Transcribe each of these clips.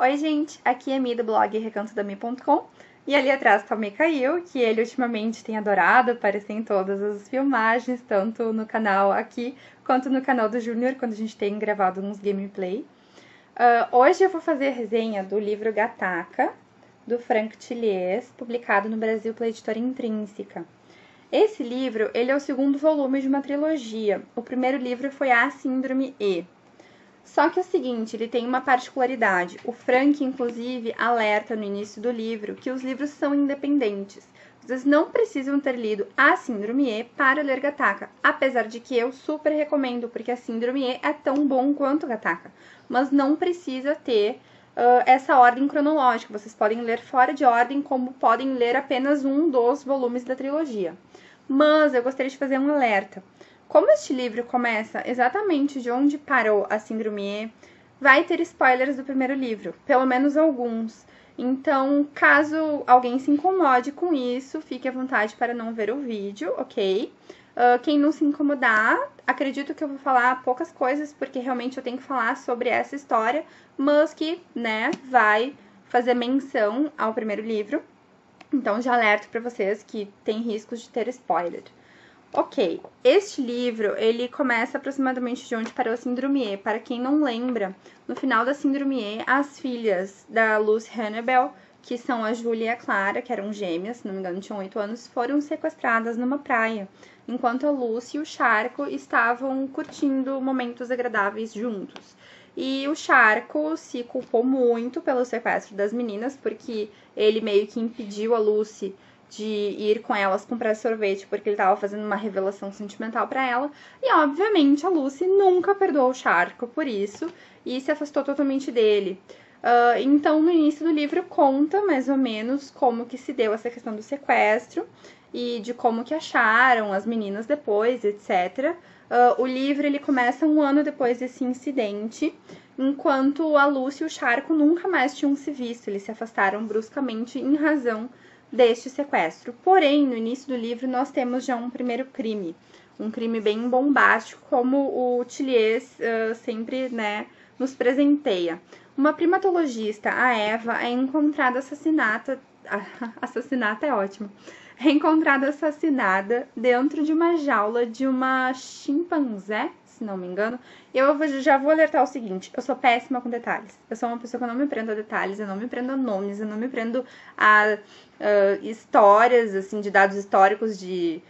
Oi, gente, aqui é a Mi do blog recantodami.com e ali atrás tá o Mikael, que ele ultimamente tem adorado aparecer em todas as filmagens, tanto no canal aqui quanto no canal do Júnior, quando a gente tem gravado uns gameplay. Hoje eu vou fazer a resenha do livro Gattaca, do Frank Tilliez, publicado no Brasil pela editora Intrínseca. Esse livro, ele é o segundo volume de uma trilogia. O primeiro livro foi A Síndrome E. Só que é o seguinte, ele tem uma particularidade. O Frank, inclusive, alerta no início do livro que os livros são independentes. Vocês não precisam ter lido A Síndrome E para ler Gattaca, apesar de que eu super recomendo, porque A Síndrome E é tão bom quanto Gattaca. Mas não precisa ter essa ordem cronológica. Vocês podem ler fora de ordem, como podem ler apenas um dos volumes da trilogia. Mas eu gostaria de fazer um alerta. Como este livro começa exatamente de onde parou a Síndrome E, vai ter spoilers do primeiro livro, pelo menos alguns. Então, caso alguém se incomode com isso, fique à vontade para não ver o vídeo, ok? Quem não se incomodar, acredito que eu vou falar poucas coisas, porque realmente eu tenho que falar sobre essa história, mas que, né, vai fazer menção ao primeiro livro. Então, já alerto para vocês que tem riscos de ter spoiler. Ok, este livro, ele começa aproximadamente de onde parou a Síndrome E. Para quem não lembra, no final da Síndrome E, as filhas da Lucy Hannibal, que são a Julia e a Clara, que eram gêmeas, se não me engano tinham 8 anos, foram sequestradas numa praia, enquanto a Lucy e o Charco estavam curtindo momentos agradáveis juntos. E o Charco se culpou muito pelo sequestro das meninas, porque ele meio que impediu a Lucy de ir com elas comprar sorvete, porque ele estava fazendo uma revelação sentimental para ela. E, obviamente, a Lucy nunca perdoou o Charco por isso e se afastou totalmente dele. Então, no início do livro, conta mais ou menos como que se deu essa questão do sequestro e de como que acharam as meninas depois, etc. O livro ele começa um ano depois desse incidente, enquanto a Lucy e o Charco nunca mais tinham se visto. Eles se afastaram bruscamente em razão deste sequestro. Porém, no início do livro, nós temos já um primeiro crime. Um crime bem bombástico, como o Tilliez sempre, né, nos presenteia. Uma primatologista, a Eva, é encontrada assassinada... Assassinata é ótimo. É encontrada assassinada dentro de uma jaula de uma chimpanzé, se não me engano. Eu já vou alertar o seguinte, eu sou péssima com detalhes. Eu sou uma pessoa que eu não me prendo a detalhes, eu não me prendo a nomes, eu não me prendo a histórias, assim, de dados históricos, de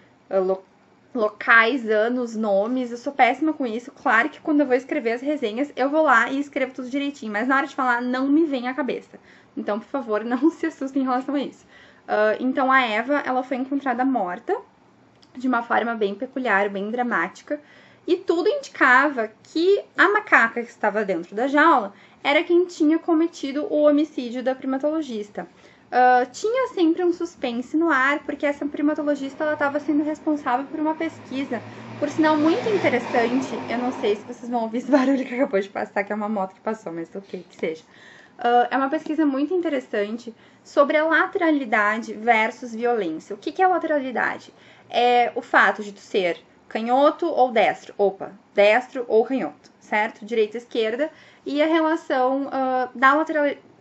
locais, anos, nomes. Eu sou péssima com isso. Claro que quando eu vou escrever as resenhas, eu vou lá e escrevo tudo direitinho, mas na hora de falar, não me vem à cabeça. Então, por favor, não se assustem em relação a isso. Então, a Eva, ela foi encontrada morta, de uma forma bem peculiar, bem dramática, e tudo indicava que a macaca que estava dentro da jaula era quem tinha cometido o homicídio da primatologista. Tinha sempre um suspense no ar, porque essa primatologista estava sendo responsável por uma pesquisa, por sinal muito interessante. Eu não sei se vocês vão ouvir esse barulho que acabou de passar, que é uma moto que passou, mas ok, que seja. É uma pesquisa muito interessante sobre a lateralidade versus violência. O que é lateralidade? É o fato de tu ser canhoto ou destro. Opa, destro ou canhoto, certo? Direita e esquerda. E a relação da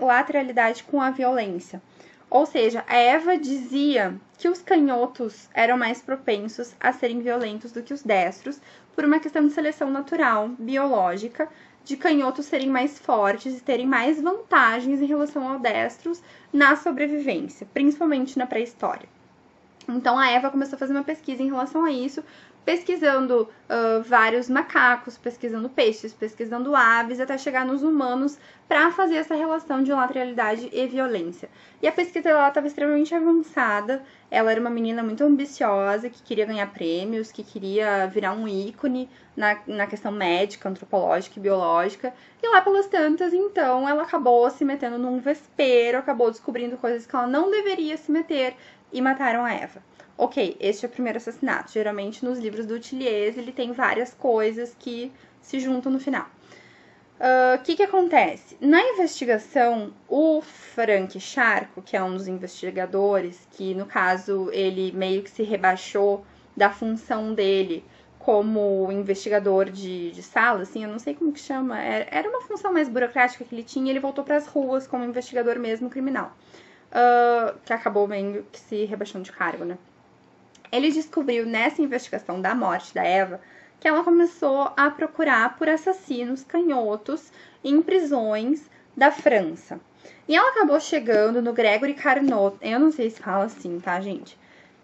lateralidade com a violência. Ou seja, a Eva dizia que os canhotos eram mais propensos a serem violentos do que os destros, por uma questão de seleção natural, biológica, de canhotos serem mais fortes e terem mais vantagens em relação aos destros na sobrevivência, principalmente na pré-história. Então a Eva começou a fazer uma pesquisa em relação a isso, pesquisando vários macacos, pesquisando peixes, pesquisando aves, até chegar nos humanos para fazer essa relação de lateralidade e violência. E a pesquisa estava extremamente avançada, ela era uma menina muito ambiciosa, que queria ganhar prêmios, que queria virar um ícone na questão médica, antropológica e biológica. E lá pelas tantas, então, ela acabou se metendo num vespeiro, acabou descobrindo coisas que ela não deveria se meter e mataram a Eva. Ok, este é o primeiro assassinato. Geralmente nos livros do Tilliez ele tem várias coisas que se juntam no final. O que acontece? Na investigação, o Frank Charco, que é um dos investigadores, que no caso ele meio que se rebaixou da função dele como investigador de sala, assim, eu não sei como que chama, era uma função mais burocrática que ele tinha, e ele voltou para as ruas como investigador mesmo criminal, que acabou meio que se rebaixando de cargo, né? Ele descobriu nessa investigação da morte da Eva que ela começou a procurar por assassinos canhotos em prisões da França. E ela acabou chegando no Gregory Carnot, eu não sei se fala assim, tá, gente?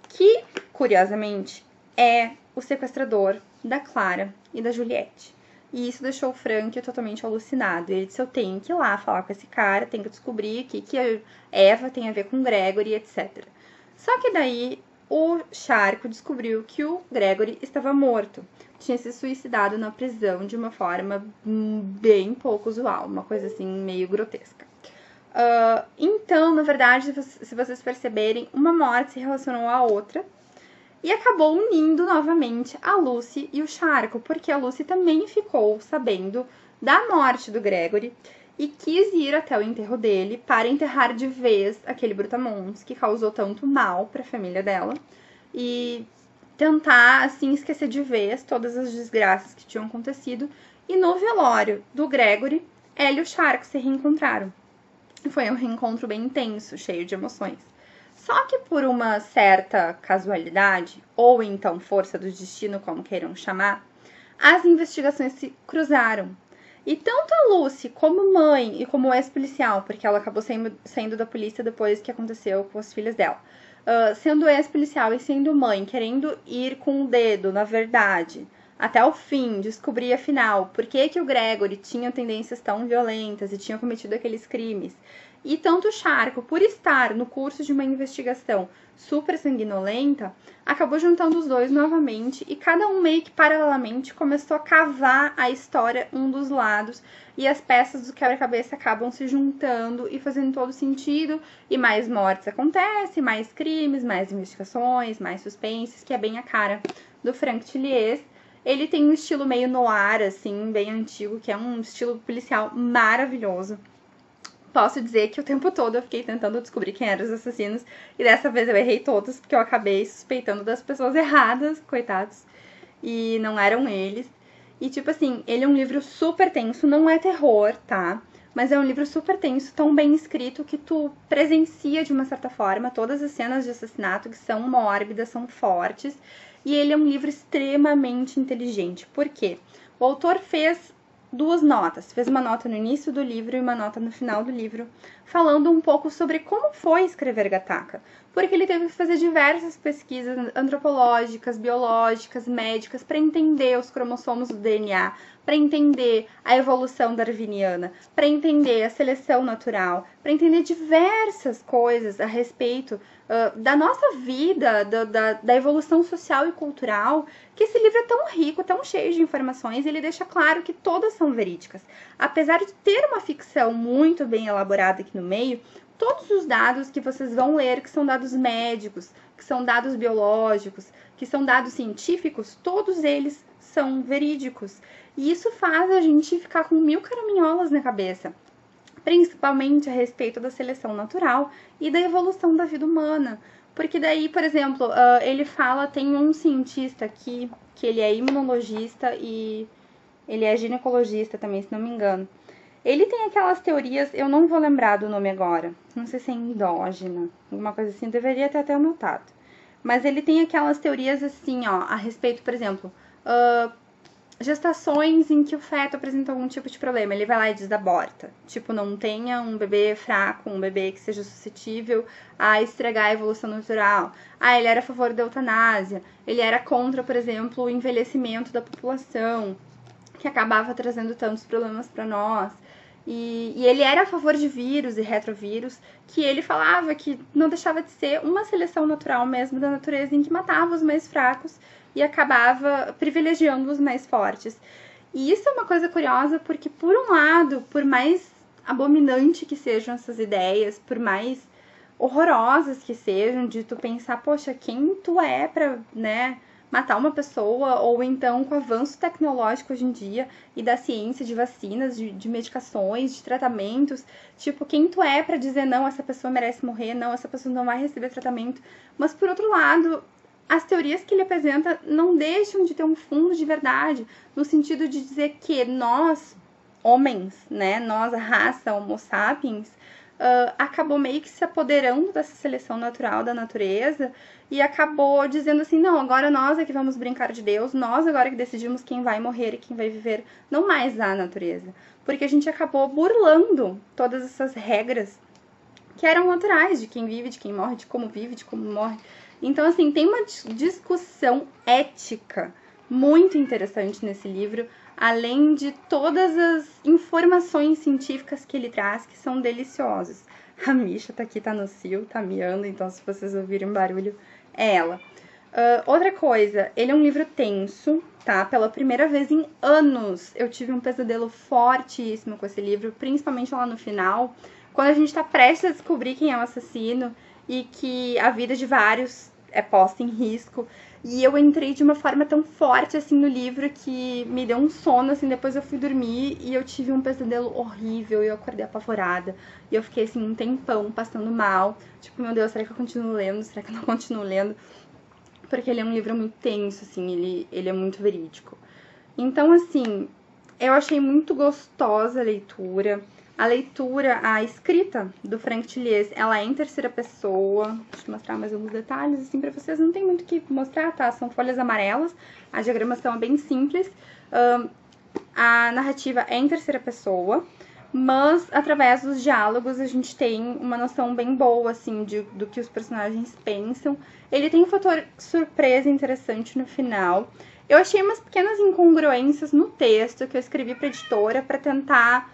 Que, curiosamente, é o sequestrador da Clara e da Juliette. E isso deixou o Frank totalmente alucinado. Ele disse, eu tenho que ir lá falar com esse cara, tenho que descobrir o que a Eva tem a ver com o Gregory, etc. Só que daí o Charco descobriu que o Gregory estava morto. Tinha se suicidado na prisão de uma forma bem pouco usual, uma coisa assim meio grotesca. Então, na verdade, se vocês perceberem, uma morte se relacionou à outra e acabou unindo novamente a Lucy e o Charco, porque a Lucy também ficou sabendo da morte do Gregory e quis ir até o enterro dele para enterrar de vez aquele brutamontes que causou tanto mal para a família dela e tentar, assim, esquecer de vez todas as desgraças que tinham acontecido. E no velório do Gregory, ela e o Charco se reencontraram. Foi um reencontro bem intenso, cheio de emoções. Só que por uma certa casualidade, ou então força do destino, como queiram chamar, as investigações se cruzaram. E tanto a Lucy, como mãe e como ex-policial, porque ela acabou saindo da polícia depois que aconteceu com as filhas dela, sendo ex-policial e sendo mãe, querendo ir com o dedo, na verdade, até o fim, descobrir afinal por que o Gregory tinha tendências tão violentas e tinha cometido aqueles crimes. E tanto o Charco, por estar no curso de uma investigação super sanguinolenta, acabou juntando os dois novamente e cada um meio que paralelamente começou a cavar a história um dos lados e as peças do quebra-cabeça acabam se juntando e fazendo todo sentido e mais mortes acontecem, mais crimes, mais investigações, mais suspenses, que é bem a cara do Frank Tillies. Ele tem um estilo meio noir, assim, bem antigo, que é um estilo policial maravilhoso. Posso dizer que o tempo todo eu fiquei tentando descobrir quem eram os assassinos. E dessa vez eu errei todos, porque eu acabei suspeitando das pessoas erradas, coitados. E não eram eles. E tipo assim, ele é um livro super tenso, não é terror, tá? Mas é um livro super tenso, tão bem escrito, que tu presencia de uma certa forma todas as cenas de assassinato que são mórbidas, são fortes. E ele é um livro extremamente inteligente. Por quê? O autor fez duas notas. Fez uma nota no início do livro e uma nota no final do livro, falando um pouco sobre como foi escrever Gattaca. Porque ele teve que fazer diversas pesquisas antropológicas, biológicas, médicas, para entender os cromossomos do DNA, para entender a evolução darwiniana, para entender a seleção natural, para entender diversas coisas a respeito da nossa vida, da evolução social e cultural, que esse livro é tão rico, tão cheio de informações, e ele deixa claro que todas são verídicas. Apesar de ter uma ficção muito bem elaborada aqui no meio, todos os dados que vocês vão ler, que são dados médicos, que são dados biológicos, que são dados científicos, todos eles são verídicos. E isso faz a gente ficar com mil caraminholas na cabeça, principalmente a respeito da seleção natural e da evolução da vida humana. Porque daí, por exemplo, ele fala, tem um cientista aqui, que ele é imunologista e ele é ginecologista também, se não me engano. Ele tem aquelas teorias, eu não vou lembrar do nome agora, não sei se é endógena, alguma coisa assim, deveria ter até anotado. Mas ele tem aquelas teorias assim, ó, a respeito, por exemplo, gestações em que o feto apresenta algum tipo de problema, ele vai lá e desaborta. Tipo, não tenha um bebê fraco, um bebê que seja suscetível a estragar a evolução natural. Ah, ele era a favor da eutanásia, ele era contra, por exemplo, o envelhecimento da população, que acabava trazendo tantos problemas para nós. E ele era a favor de vírus e retrovírus, que ele falava que não deixava de ser uma seleção natural mesmo da natureza, em que matava os mais fracos e acabava privilegiando os mais fortes. E isso é uma coisa curiosa, porque por um lado, por mais abominante que sejam essas ideias, por mais horrorosas que sejam, de tu pensar, poxa, quem tu é pra, né, matar uma pessoa, ou então com o avanço tecnológico hoje em dia e da ciência de vacinas, de medicações, de tratamentos, tipo, quem tu é pra dizer não, essa pessoa merece morrer, não, essa pessoa não vai receber tratamento. Mas por outro lado, as teorias que ele apresenta não deixam de ter um fundo de verdade, no sentido de dizer que nós, homens, né, nós, a raça Homo sapiens, acabou meio que se apoderando dessa seleção natural da natureza e acabou dizendo assim, não, agora nós é que vamos brincar de Deus, nós agora que decidimos quem vai morrer e quem vai viver, não mais a natureza. Porque a gente acabou burlando todas essas regras que eram naturais de quem vive, de quem morre, de como vive, de como morre. Então, assim, tem uma discussão ética muito interessante nesse livro, além de todas as informações científicas que ele traz, que são deliciosas. A Misha tá aqui, tá no cio, tá miando, então se vocês ouvirem barulho, é ela. Outra coisa, ele é um livro tenso, tá? Pela primeira vez em anos, eu tive um pesadelo fortíssimo com esse livro, principalmente lá no final, quando a gente tá prestes a descobrir quem é o assassino e que a vida de vários é posta em risco. E eu entrei de uma forma tão forte, assim, no livro que me deu um sono, assim, depois eu fui dormir e eu tive um pesadelo horrível e eu acordei apavorada. E eu fiquei, assim, um tempão passando mal. Tipo, meu Deus, será que eu continuo lendo? Será que eu não continuo lendo? Porque ele é um livro muito tenso, assim, ele é muito verídico. Então, assim, eu achei muito gostosa a leitura. A leitura, a escrita do Frank Tilliez, ela é em terceira pessoa. Deixa eu mostrar mais alguns detalhes, assim, pra vocês. Não tem muito o que mostrar, tá? São folhas amarelas, a diagramação é bem simples. A narrativa é em terceira pessoa, mas através dos diálogos a gente tem uma noção bem boa, assim, do que os personagens pensam. Ele tem um fator surpresa interessante no final. Eu achei umas pequenas incongruências no texto que eu escrevi pra editora pra tentar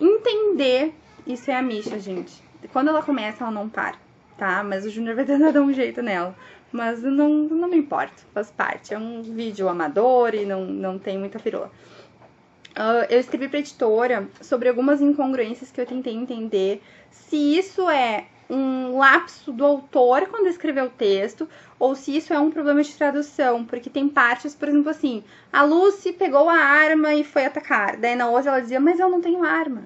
entender. Isso é a Misha, gente. Quando ela começa, ela não para, tá? Mas o Júnior vai tentar dar um jeito nela. Mas não me importa, faz parte. É um vídeo amador e não tem muita firula. Eu escrevi pra editora sobre algumas incongruências que eu tentei entender se isso é um lapso do autor quando escreveu o texto, ou se isso é um problema de tradução, porque tem partes, por exemplo, assim, a Lucy pegou a arma e foi atacar, daí na outra ela dizia, mas eu não tenho arma.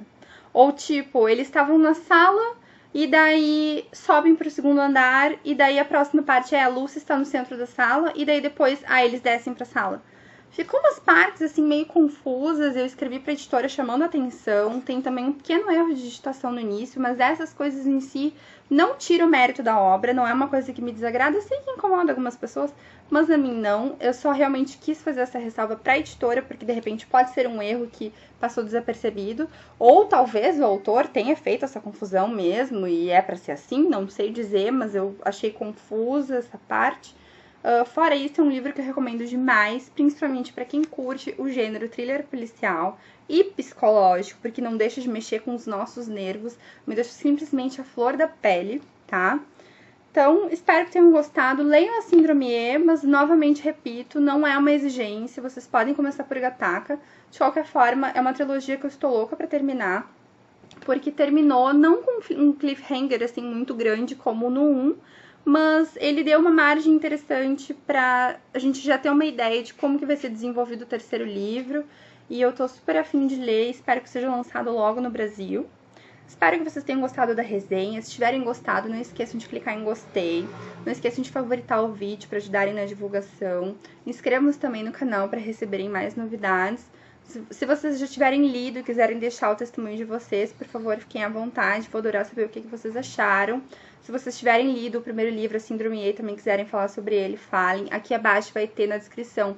Ou tipo, eles estavam na sala e daí sobem pro segundo andar, e daí a próxima parte é a Lucy está no centro da sala, e daí depois, eles descem pra sala. Ficou umas partes, assim, meio confusas, eu escrevi pra editora chamando a atenção, tem também um pequeno erro de digitação no início, mas essas coisas em si não tiram o mérito da obra, não é uma coisa que me desagrada, eu sei que incomoda algumas pessoas, mas a mim não, eu só realmente quis fazer essa ressalva pra editora, porque de repente pode ser um erro que passou desapercebido, ou talvez o autor tenha feito essa confusão mesmo, e é pra ser assim, não sei dizer, mas eu achei confusa essa parte. Fora isso, é um livro que eu recomendo demais, principalmente para quem curte o gênero thriller policial e psicológico, porque não deixa de mexer com os nossos nervos, me deixa simplesmente a flor da pele, tá? Então, espero que tenham gostado. Leiam a Síndrome E, mas novamente repito, não é uma exigência, vocês podem começar por Gattaca. De qualquer forma, é uma trilogia que eu estou louca para terminar, porque terminou não com um cliffhanger assim muito grande como no 1, mas ele deu uma margem interessante pra a gente já ter uma ideia de como que vai ser desenvolvido o terceiro livro. E eu tô super afim de ler, espero que seja lançado logo no Brasil. Espero que vocês tenham gostado da resenha. Se tiverem gostado, não esqueçam de clicar em gostei. Não esqueçam de favoritar o vídeo para ajudarem na divulgação. Inscrevam-se também no canal para receberem mais novidades. Se vocês já tiverem lido e quiserem deixar o testemunho de vocês, por favor, fiquem à vontade. Vou adorar saber o que vocês acharam. Se vocês tiverem lido o primeiro livro, a Síndrome E, e também quiserem falar sobre ele, falem. Aqui abaixo vai ter na descrição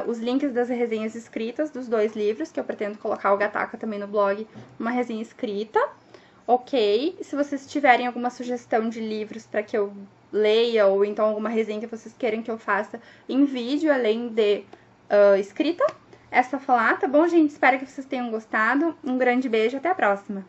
os links das resenhas escritas dos dois livros, que eu pretendo colocar o Gattaca também no blog, uma resenha escrita, ok? Se vocês tiverem alguma sugestão de livros para que eu leia, ou então alguma resenha que vocês queiram que eu faça em vídeo, além de escrita, é só falar, tá bom, gente? Espero que vocês tenham gostado. Um grande beijo, até a próxima!